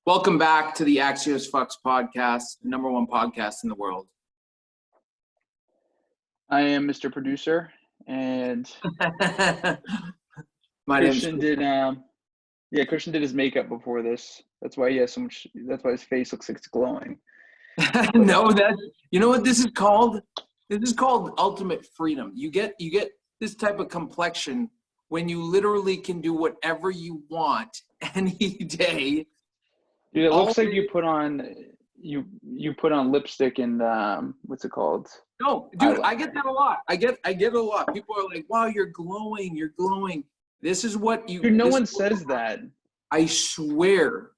Welcome back to the Axios Fux Podcast, number one podcast in the world. I am Mr. Producer, and Christian did Christian did his makeup before this. That's why he has so much. That's why his face looks like it's glowing. No, you know what this is called? This is called ultimate freedom. You get this type of complexion when you literally can do whatever you want any day. Dude, it looks like you put on lipstick and what's it called? No, dude, I get that a lot. I get a lot. People are like, "Wow, you're glowing. You're glowing." This is what you. Dude, no one says that. I swear.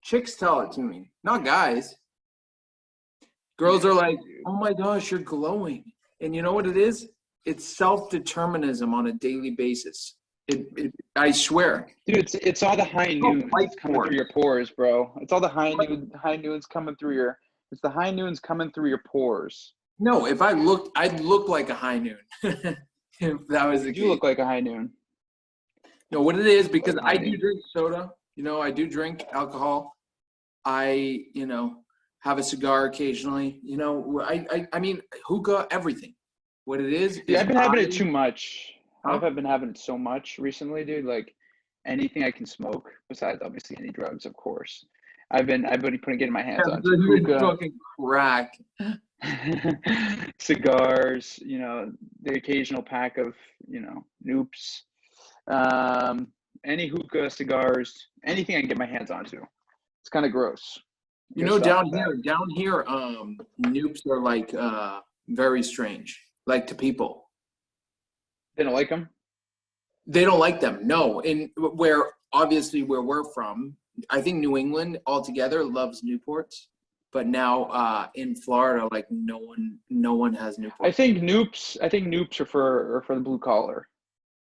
Chicks tell it to me, not guys. Girls are like, "Oh my gosh, you're glowing," and you know what it is? It's self-determinism on a daily basis. I swear. Dude, it's all the high noons coming through your pores, bro. It's all the high noons coming through your. It's the high noons coming through your pores. No, if I looked, I'd look like a high noon. If that was the case. You look like a high noon. No, what it is, because I do drink soda. You know, I do drink alcohol. I, have a cigar occasionally. You know, I mean, hookah, everything. What it is. Yeah, I've been having it too much. I've been having it so much recently, dude. Like anything I can smoke, besides obviously any drugs, of course. I've been getting my hands on hookah, fucking crack, cigars. The occasional pack of noops, any hookah, cigars, anything I can get my hands onto. It's kind of gross. Down here, noops are like very strange, like to people. They don't like them? They don't like them, no. And where we're from, I think New England altogether loves Newports. But now in Florida, like no one has Newports. I think noops are for the blue collar.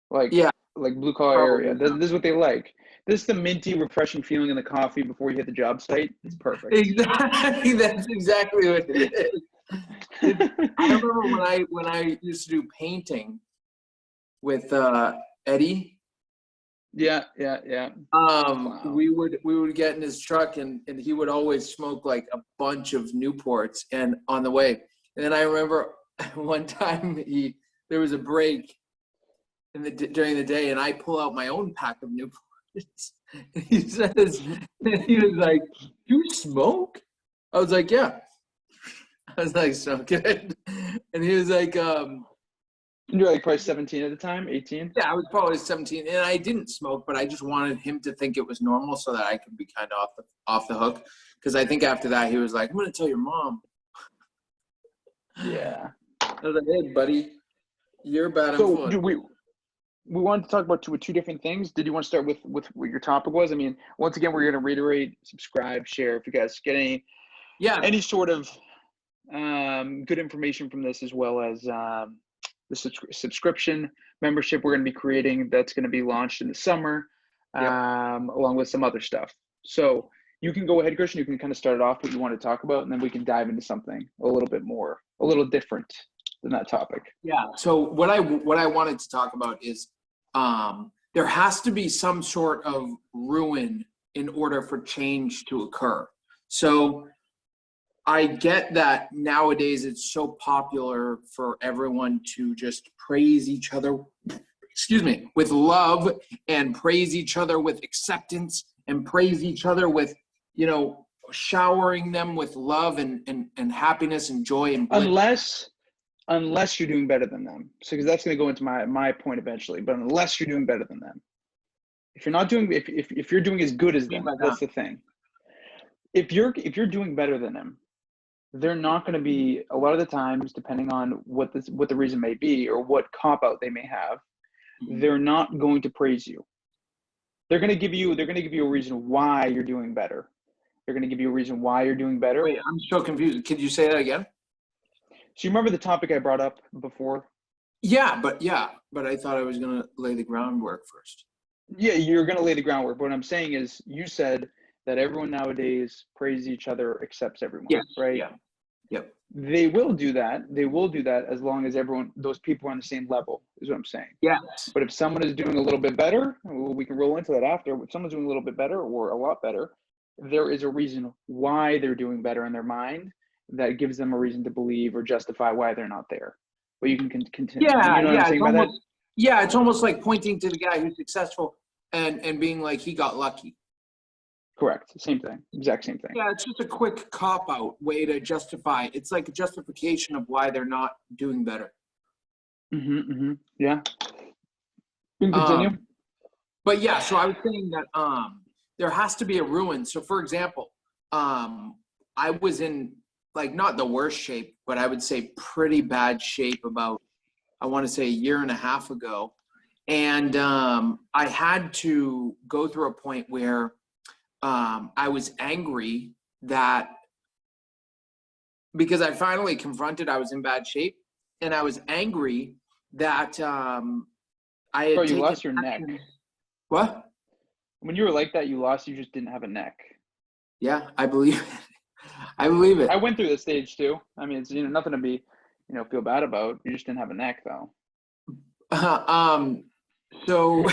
Like blue collar area. This is what they like. This is the minty, refreshing feeling in the coffee before you hit the job site. It's perfect. Exactly. That's exactly what it is. I remember when I used to do painting with Eddie. Yeah. We would get in his truck and he would always smoke like a bunch of Newports and on the way. And then I remember one time there was a break during the day and I pull out my own pack of Newports. And he was like, "You smoke?" I was like, "Yeah." I was like, "So good." And he was like, You're like probably 17 at the time, 18? Yeah, I was probably 17, and I didn't smoke, but I just wanted him to think it was normal so that I could be kind of off the hook. Because I think after that, he was like, "I'm going to tell your mom." Yeah. I was like, "Hey, buddy, you're bad So, influence." dude, we wanted to talk about two different things. Did you want to start with what your topic was? I mean, once again, we're going to reiterate, subscribe, share. If you guys get any sort of good information from this, as well as the subscription membership we're going to be creating that's going to be launched in the summer, along with some other stuff. So you can go ahead, Christian. You can kind of start it off what you want to talk about, and then we can dive into something a little different than that topic. Yeah. So what I wanted to talk about is there has to be some sort of ruin in order for change to occur. So I get that nowadays it's so popular for everyone to just praise each other, with love, and praise each other with acceptance, and praise each other with, showering them with love and happiness and joy and bliss. Unless you're doing better than them. So, because that's going to go into my point eventually, but unless you're doing better than them. If you're not doing, if you're doing as good as them, that's the thing. If you're doing better than them, they're not going to be, a lot of the times, depending on what the reason may be or what cop out they may have, they're not going to praise you. They're going to give you a reason why you're doing better. They're going to give you a reason why you're doing better. Wait, I'm so confused. Could you say that again? So you remember the topic I brought up before? Yeah, but I thought I was going to lay the groundwork first. Yeah, you're going to lay the groundwork. But what I'm saying is, you said that everyone nowadays praises each other, accepts everyone, right? Yep. They will do that. They will do that as long as those people are on the same level, is what I'm saying. Yes. But if someone is doing a little bit better, we can roll into that after. If someone's doing a little bit better or a lot better, there is a reason why they're doing better in their mind that gives them a reason to believe or justify why they're not there. But you can continue. Yeah, You know what I'm saying by that? Yeah, it's almost like pointing to the guy who's successful and being like, he got lucky. Correct. Same thing. Exact same thing. Yeah, it's just a quick cop-out way to justify. It's like a justification of why they're not doing better. Yeah. You can continue. But yeah, so I was saying that there has to be a ruin. So for example, I was in like not the worst shape, but I would say pretty bad shape about, I want to say a year and a half ago. And I had to go through a point where I was angry that because I finally confronted I was in bad shape, and I was angry that I had you lost your neck. What? When you were like that, you just didn't have a neck. Yeah, I believe it. I believe it. I went through this stage too. I mean, it's nothing to be feel bad about. You just didn't have a neck though. So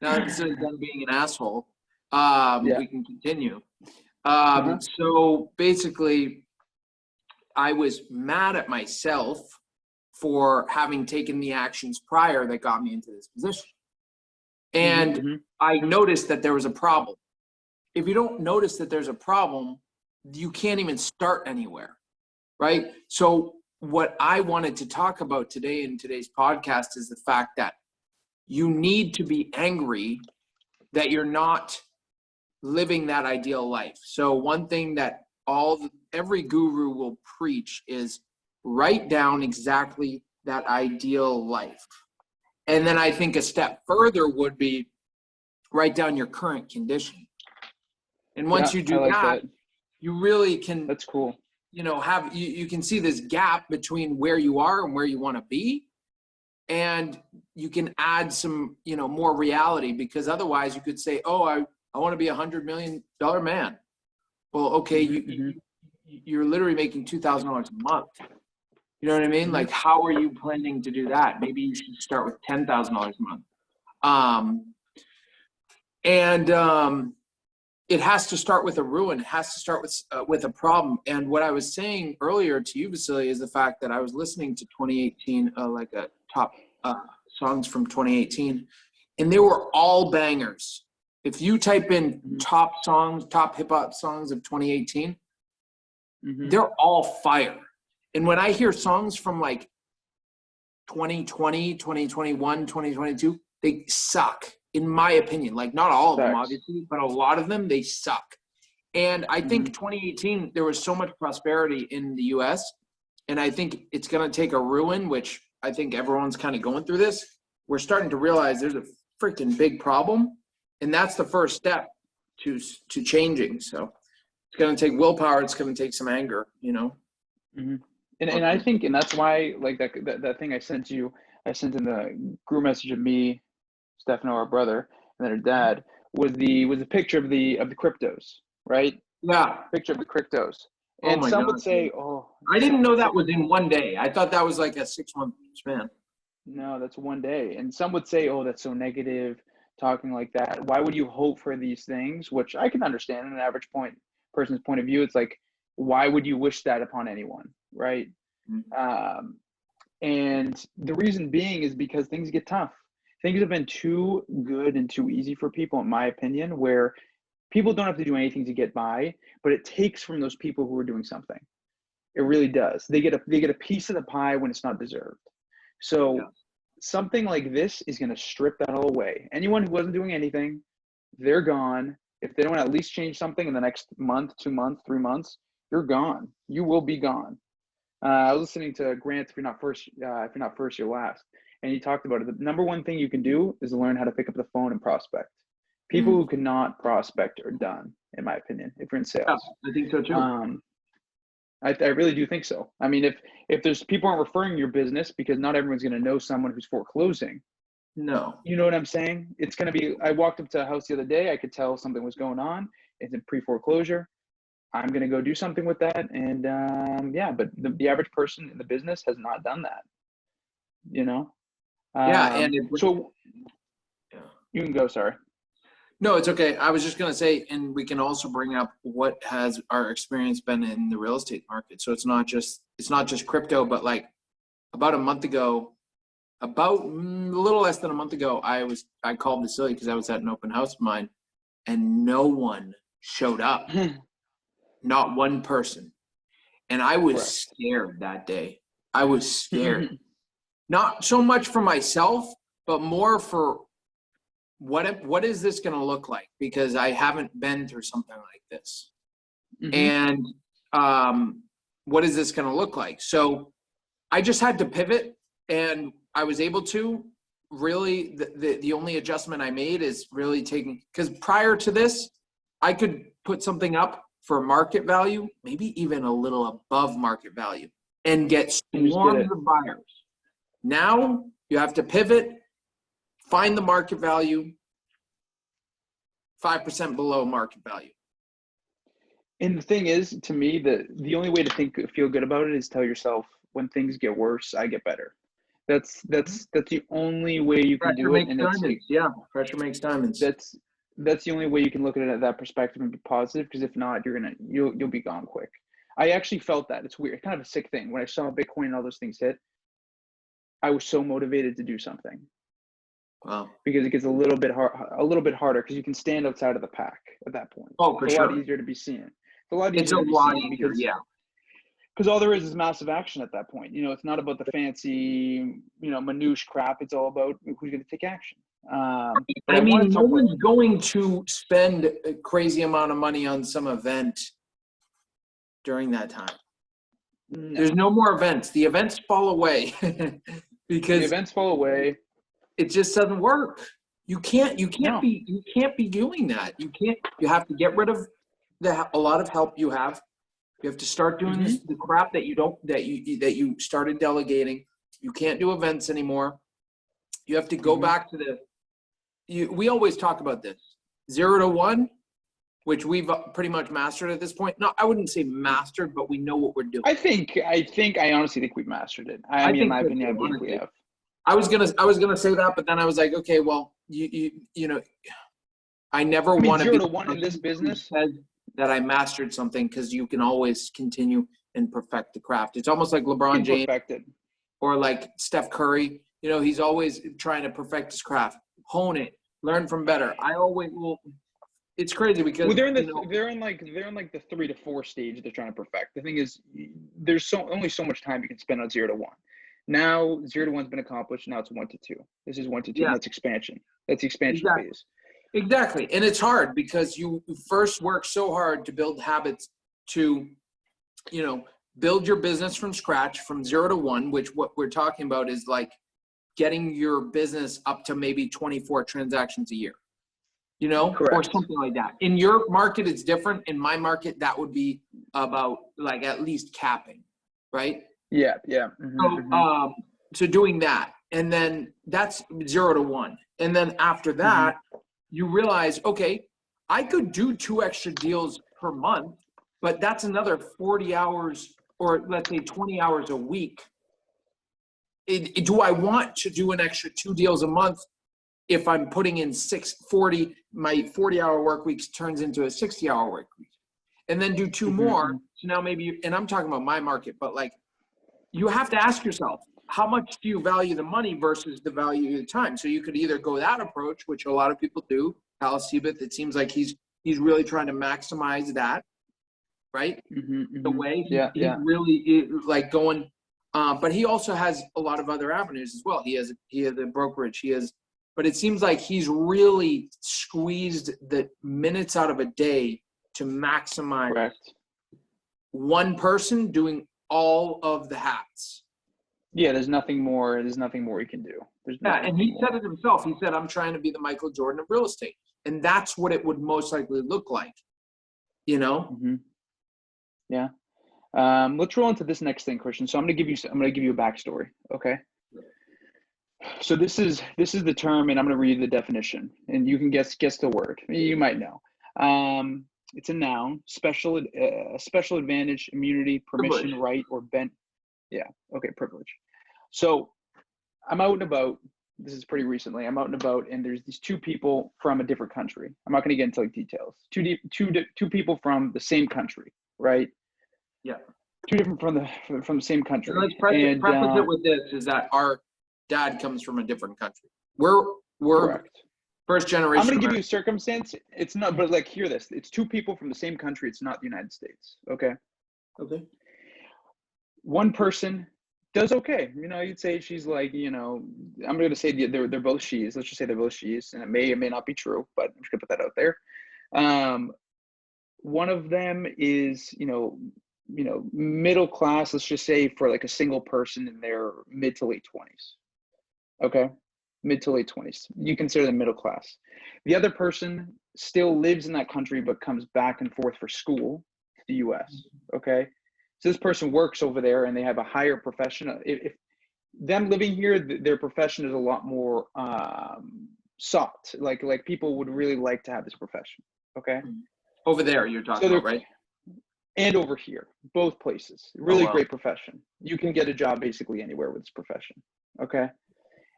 now instead of them being an asshole, we can continue. So basically, I was mad at myself for having taken the actions prior that got me into this position. And I noticed that there was a problem. If you don't notice that there's a problem, you can't even start anywhere, right? So what I wanted to talk about today in today's podcast is the fact that you need to be angry that you're not living that ideal life. So one thing that every guru will preach is write down exactly that ideal life. And then I think a step further would be write down your current condition. And once you do that, you really can, that's cool. You can see this gap between where you are and where you want to be. And you can add some, more reality, because otherwise you could say, oh, I want to be $100 million man. Well, okay, you're literally making $2,000 a month. You know what I mean? Like, how are you planning to do that? Maybe you should start with $10,000 a month. It has to start with a ruin. It has to start with a problem. And what I was saying earlier to you, Vasily, is the fact that I was listening to 2018, like a top songs from 2018, and they were all bangers. If you type in top hip hop songs of 2018, they're all fire. And when I hear songs from like 2020, 2021, 2022, they suck, in my opinion. Like, not all of them, obviously, but a lot of them, they suck. And I think 2018, there was so much prosperity in the US, and I think it's going to take a ruin, which I think everyone's kind of going through this. We're starting to realize there's a freaking big problem, and that's the first step to changing. So it's going to take willpower. It's going to take some anger, And I think, and that's why, like that thing I sent in the group message of me, Stefano, our brother, and then her dad, was the picture of the cryptos, right? Yeah. Picture of the cryptos. And some would say, I didn't know that was in one day. I thought that was like a 6-month span. No, that's one day. And some would say, that's so negative, talking like that. Why would you hope for these things? Which I can understand in an average person's point of view. It's like, why would you wish that upon anyone, right? And the reason being is because things get tough. Things have been too good and too easy for people, in my opinion, where people don't have to do anything to get by, but it takes from those people who are doing something. It really does. They get a piece of the pie when it's not deserved. So something like this is going to strip that all away. Anyone who wasn't doing anything, they're gone. If they don't at least change something in the next month, 2 months, 3 months, you're gone. You will be gone. I was listening to Grant, if you're not first, you're last. And he talked about it. The number one thing you can do is learn how to pick up the phone and prospect. People who cannot prospect are done, in my opinion, if you're in sales. Yeah, I think so too. I really do think so. I mean, if there's people aren't referring your business, because not everyone's going to know someone who's foreclosing. No. You know what I'm saying? It's going to be, I walked up to a house the other day. I could tell something was going on. It's in pre-foreclosure. I'm going to go do something with that. And but the average person in the business has not done that, Yeah. So Yeah. you can go, sorry. No, it's okay. I was just going to say, and we can also bring up what has our experience been in the real estate market. So it's not just crypto, but like about a month ago, about a little less than a month ago, I called Vasily because I was at an open house of mine, and no one showed up. Not one person. And I was scared that day. I was scared. Not so much for myself, but more for what is this going to look like? Because I haven't been through something like this. And what is this going to look like? So I just had to pivot, and I was able to. Really, the only adjustment I made is really taking, because prior to this, I could put something up for market value, maybe even a little above market value, and get swarms of buyers. Now you have to pivot, find the market value, 5% below market value. And the thing is, to me, the only way to feel good about it is tell yourself, when things get worse, I get better. That's the only way you can do it. And Pressure makes diamonds. That's the only way you can look at it at that perspective and be positive, because if not, you'll be gone quick. I actually felt that. It's weird. It's kind of a sick thing. When I saw Bitcoin and all those things hit, I was so motivated to do something. Wow. Because it gets a little bit harder because you can stand outside of the pack at that point. Oh, for it's sure. A lot easier to be seen. It's a lot easier to be seen because all there is massive action at that point. It's not about the fancy, minutiae crap. It's all about who's going to take action. I mean, no one's going to spend a crazy amount of money on some event during that time. No. There's no more events. The events fall away because the events fall away. It just doesn't work. You can't be doing that. You have to get rid of a lot of help you have. You have to start doing the crap that you started delegating. You can't do events anymore. You have to go back to we always talk about this 0 to 1, which we've pretty much mastered at this point. No, I wouldn't say mastered, but we know what we're doing. I honestly think we've mastered it. I mean, in my opinion, I think we have. I was gonna say that, but then I was like, okay, well, I never want to be 0 to 1 in this business that I mastered something, because you can always continue and perfect the craft. It's almost like LeBron James or like Steph Curry. He's always trying to perfect his craft, hone it, learn from better. I always will. It's crazy because they're in the 3 to 4 stage they're trying to perfect. The thing is, there's only so much time you can spend on 0 to 1. Now 0 to 1's been accomplished. Now it's 1 to 2. This is 1 to 2. Yeah. That's expansion. That's the expansion phase. Exactly. And it's hard because you first work so hard to build habits to, build your business from scratch, from 0 to 1, which what we're talking about is like getting your business up to maybe 24 transactions a year, Correct. Or something like that. In your market, it's different. In my market, that would be about like at least capping, right? Yeah. So doing that, and then that's 0 to 1. And then after that, you realize, okay, I could do 2 extra deals per month, but that's another 40 hours, or let's say 20 hours a week. Do I want to do an extra 2 deals a month if I'm putting in my 40-hour work weeks turns into a 60-hour work week, and then do 2 more? So now maybe, and I'm talking about my market, but like, you have to ask yourself, how much do you value the money versus the value of the time? So you could either go that approach, which a lot of people do. Hal Seabeth, it seems like he's really trying to maximize that, right? The way he's really like going, but he also has a lot of other avenues as well. He has a brokerage. But it seems like he's really squeezed the minutes out of a day to maximize one person doing all of the hats. Yeah, there's nothing more he can do. And he said it himself. He said, I'm trying to be the Michael Jordan of real estate. And that's what it would most likely look like, Yeah. Let's roll into this next thing, Christian. So I'm going to give you a backstory. Okay. So this is the term, and I'm going to read the definition, and you can guess the word. You might know. It's a noun. Special advantage, immunity, permission, Privilege. right, or bent. Yeah. Okay. Privilege. So I'm out and about. This is pretty recently. I'm out and about, and there's these two people from a different country. I'm not going to get into like details. Two people from the same country, right? Yeah. Two different from the same country. And let's preface it with this: is that our dad comes from a different country. We're correct. First generation. I'm going to give you a circumstance. It's not, but like, hear this. It's two people from the same country. It's not the United States. Okay. Okay. One person does okay. You know, you'd say she's like, you know, I'm going to say they're both she's. Let's just say they're both she's, and it may or may not be true, but I'm just going to put that out there. One of them is, you know, middle class. Let's just say for like a single person in their mid to late 20s. Okay. Mid to late 20s. You consider them middle class. The other person still lives in that country, but comes back and forth for school to the US. Okay. So this person works over there and they have a higher profession. If them living here, their profession is a lot more sought. Like people would really like to have this profession. Okay. Over there, you're talking about, right? And over here, both places. Really great profession. You can get a job basically anywhere with this profession. Okay.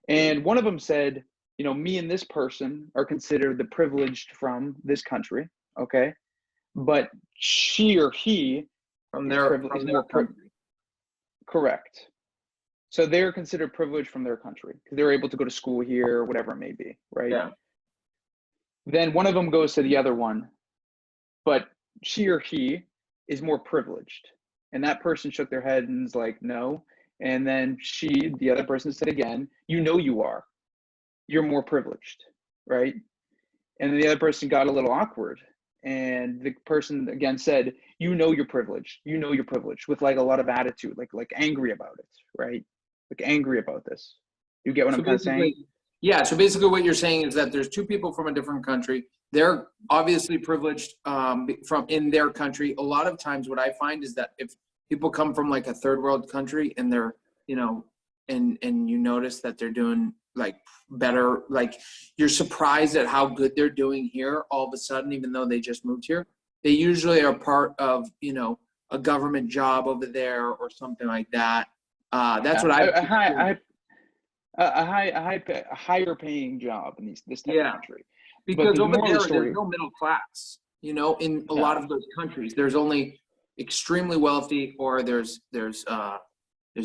And one of them said, you know, me and this person are considered the privileged from this country, okay? But she or he from their country. Correct. So they're considered privileged from their country because they're able to go to school here, whatever it may be, right? Yeah. Then one of them goes to the other one, but she or he is more privileged. And that person shook their head and was like, no. And then the other person said again, you know you are. You're more privileged, right? And then the other person got a little awkward. And the person again said, you know you're privileged. You know you're privileged, with like a lot of attitude, like angry about it, right? Like angry about this. You get what I'm kind of saying? Yeah, so basically what you're saying is that there's two people from a different country. They're obviously privileged from in their country. A lot of times what I find is that if people come from like a third world country and they're, you know, and you notice that they're doing like better, like you're surprised at how good they're doing here all of a sudden, even though they just moved here. They usually are part of, you know, a government job over there or something like that. That's what a higher paying job in this type of country. Because over there, there's no middle class, you know, in a lot of those countries. There's only extremely wealthy, or there's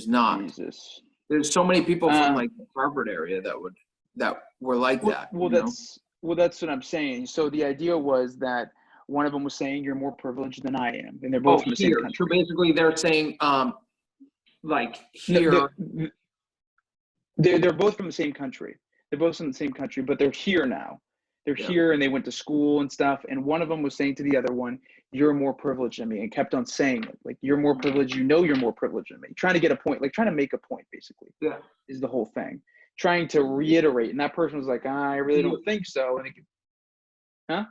not. Jesus. There's so many people from like the Harvard area that were like that. That's what I'm saying. So the idea was that one of them was saying you're more privileged than I am, and they're both from the same country. So basically, they're saying like here. They're both from the same country. They're both from the same country, but they're here now. They're here and they went to school and stuff. And one of them was saying to the other one, you're more privileged than me, and kept on saying it. Like, you're more privileged. You know you're more privileged than me. Trying to get a point, like trying to make a point, basically. Yeah. Is the whole thing. Trying to reiterate. And that person was like, I really don't think so. And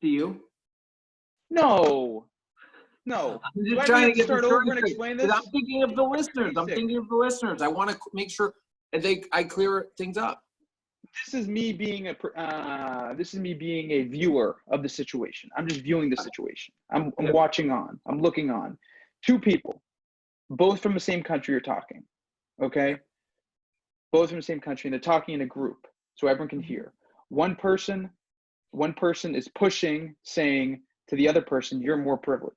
to you? No. I'm just trying to start over and explain this. I'm thinking of the listeners. I want to make sure I clear things up. This is me being a viewer of the situation. I'm just viewing the situation. I'm watching on. I'm looking on. Two people, both from the same country, are talking. Okay, both from the same country, and they're talking in a group, so everyone can hear. One person is pushing, saying to the other person, "You're more privileged."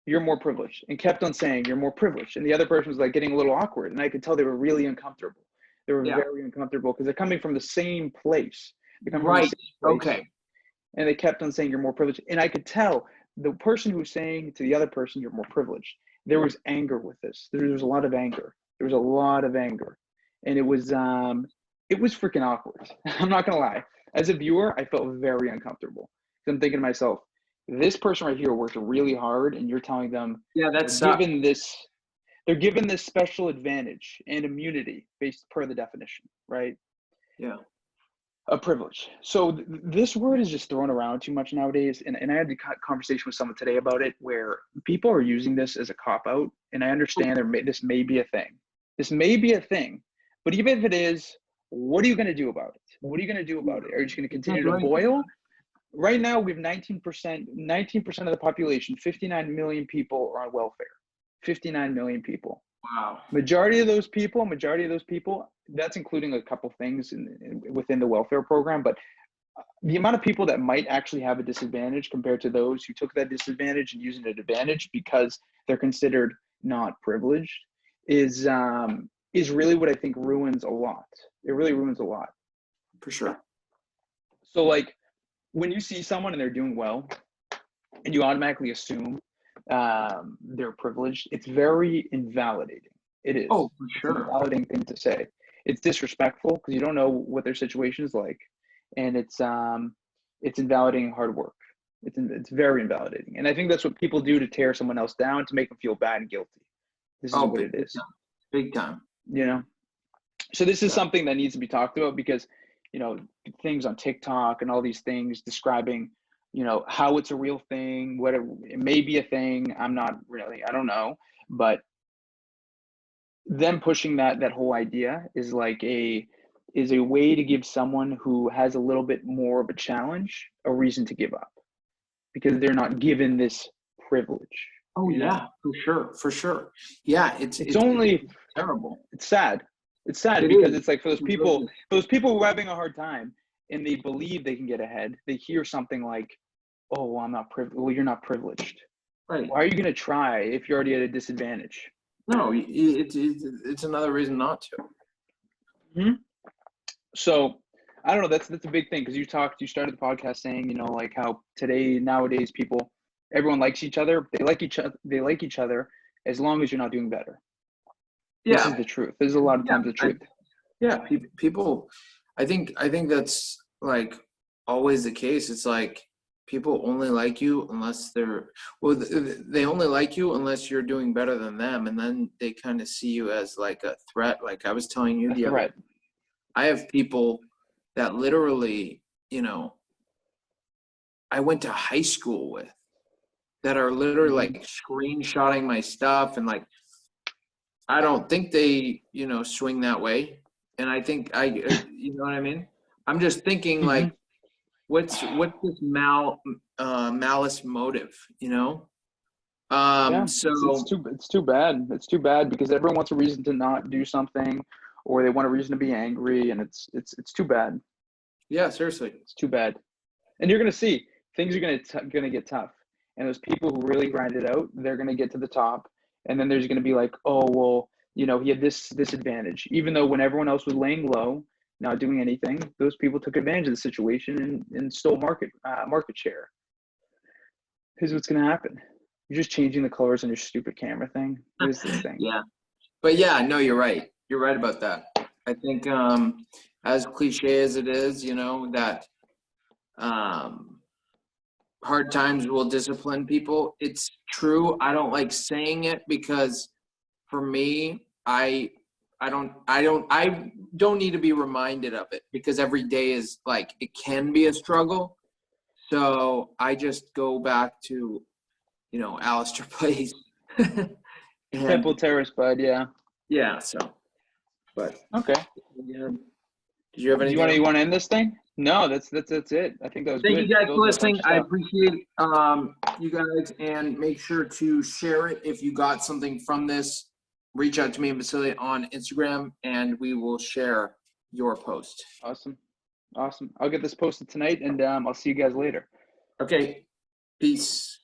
You're more privileged, and kept on saying, "You're more privileged." And the other person was like getting a little awkward, and I could tell they were really uncomfortable. They were very uncomfortable because they're coming from the same place. Okay. And they kept on saying, you're more privileged. And I could tell the person who was saying to the other person, you're more privileged, there was anger with this. There was a lot of anger. And it was freaking awkward. I'm not going to lie. As a viewer, I felt very uncomfortable. I'm thinking to myself, this person right here worked really hard, and you're telling them, they're given this special advantage and immunity based per the definition, right? Yeah. A privilege. So this word is just thrown around too much nowadays. And I had a conversation with someone today about it, where people are using this as a cop-out. And I understand this may be a thing. But even if it is, what are you going to do about it? Are you just going to continue to boil? Right now, we have 19% of the population, 59 million people are on welfare. 59 million people. Wow. Majority of those people, that's including a couple things within the welfare program, but the amount of people that might actually have a disadvantage compared to those who took that disadvantage and using an advantage because they're considered not privileged is really what I think ruins a lot. It really ruins a lot. For sure. So like when you see someone and they're doing well and you automatically assume they're privileged, it's very invalidating. It is. Oh, for sure. It's an invalidating thing to say. It's disrespectful because you don't know what their situation is like, and it's invalidating hard work. It's very invalidating, and I think that's what people do to tear someone else down, to make them feel bad and guilty. This is what it is. Big time. You know. So this is something that needs to be talked about because, you know, things on TikTok and all these things describing, you know, how it's a real thing, what it may be a thing. I don't know, but them pushing that whole idea is like a way to give someone who has a little bit more of a challenge a reason to give up because they're not given this privilege. Oh yeah, for sure. Yeah, it's terrible. It's sad. It's sad because it's like for those people who are having a hard time and they believe they can get ahead, they hear something like, "Oh, well, I'm not privileged." Well, you're not privileged. Right. Why are you going to try if you're already at a disadvantage? No, it's another reason not to. Mm-hmm. So I don't know. That's a big thing because you started the podcast saying, you know, like how nowadays people, everyone likes each other. They like each other as long as you're not doing better. Yeah. This is the truth. This is a lot of times the truth. People, I think that's like always the case. It's like people only like you unless they only like you unless you're doing better than them, and then they kind of see you as like a threat. Like I was telling you the other day, I have people that literally, you know, I went to high school with that are literally like screenshotting my stuff, and like I don't think they, you know, swing that way. And I think you know what I mean? I'm just thinking like, what's this malice motive, you know? So it's too bad. It's too bad because everyone wants a reason to not do something, or they want a reason to be angry, and it's too bad. Yeah, seriously, it's too bad. And you're gonna see things are gonna get tough, and those people who really grind it out, they're gonna get to the top, and then there's gonna be like, oh well, you know, he had this advantage, even though when everyone else was laying low, not doing anything, those people took advantage of the situation and stole market share. Here's what's gonna happen. You're just changing the colors on your stupid camera thing. What is this thing? Yeah. But yeah, no, you're right. You're right about that. I think as cliche as it is, you know, that hard times will discipline people. It's true. I don't like saying it because for me, I don't need to be reminded of it because every day is like, it can be a struggle. So I just go back to, you know, Alistair Place. Temple Terrace, bud. Yeah. Yeah. So, but okay. Yeah. Did you have anything? You want to end this thing? No, that's it. I think that was good. Thank you guys for listening. I appreciate you guys, and make sure to share it if you got something from this. Reach out to me and Vasily on Instagram, and we will share your post. Awesome. I'll get this posted tonight, and I'll see you guys later. Okay. Peace.